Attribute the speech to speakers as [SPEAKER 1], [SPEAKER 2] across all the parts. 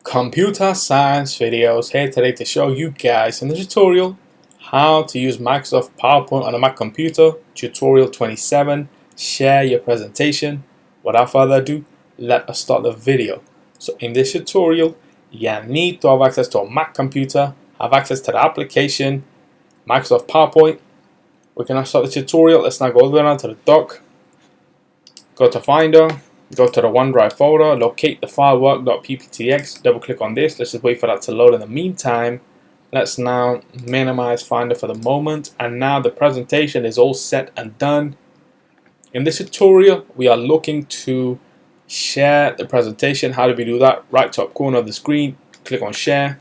[SPEAKER 1] Computer Science Videos here today to show you guys in the tutorial how to use Microsoft PowerPoint on a Mac computer. Tutorial 27. Share your presentation. Without further ado, let us start the video. So in this tutorial, you need to have access to a Mac computer, have access to the application Microsoft PowerPoint. We can now start the tutorial. Let's now go all the way down to the dock. Go to Finder. Go to the OneDrive folder, locate the file work.pptx, double click on this. Let's just wait for that to load. In the meantime, let's now minimize Finder for the moment, and now the presentation is all set and done. In this tutorial, we are looking to share the presentation. How do we do that? Right top corner of the screen, click on share.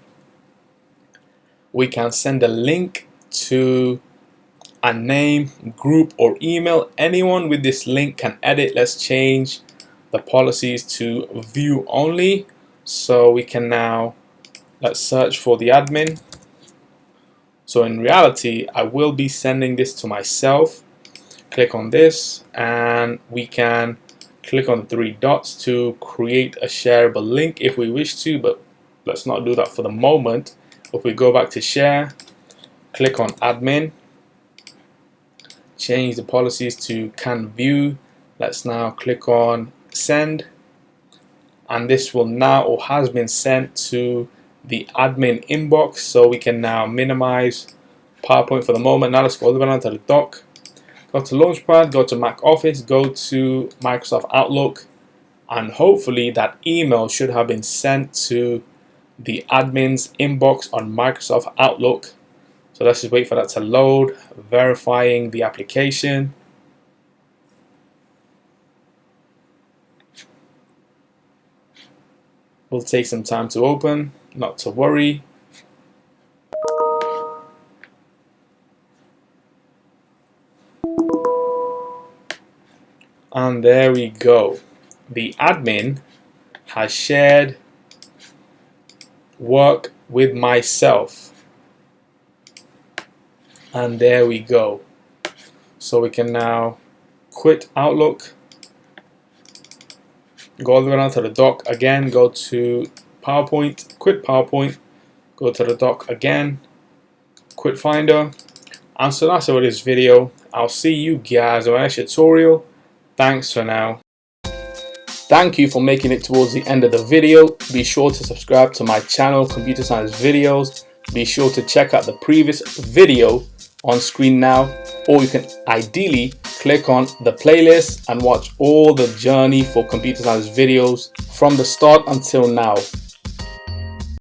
[SPEAKER 1] We can send a link to a name, group, or email. Anyone with this link can edit. Let's change the policies to view only, so we can now, let's search for the admin. So in reality, I will be sending this to myself. Click on this and we can click on the three dots to create a shareable link if we wish to, but let's not do that for the moment. If we go back to share, click on admin, change the policies to can view. Let's now click on send, and this will now or has been sent to the admin inbox, so we can now minimize PowerPoint for the moment. Now let's go all the way down to the dock, go to Launchpad, go to Mac Office, go to Microsoft Outlook, and hopefully that email should have been sent to the admin's inbox on Microsoft Outlook. So let's just wait for that to load, verifying the application. Will take some time to open, not to worry. And there we go. The admin has shared work with myself. And there we go. So we can now quit Outlook. Go all the way down to the dock again, go to PowerPoint, quit PowerPoint, go to the dock again, quit Finder. And so that's it for this video. I'll see you guys in the next tutorial. Thanks for now. Thank you for making it towards the end of the video. Be sure to subscribe to my channel, Computer Science Videos. Be sure to check out the previous video on screen now, or you can ideally click on the playlist and watch all the journey for computer science videos from the start until now.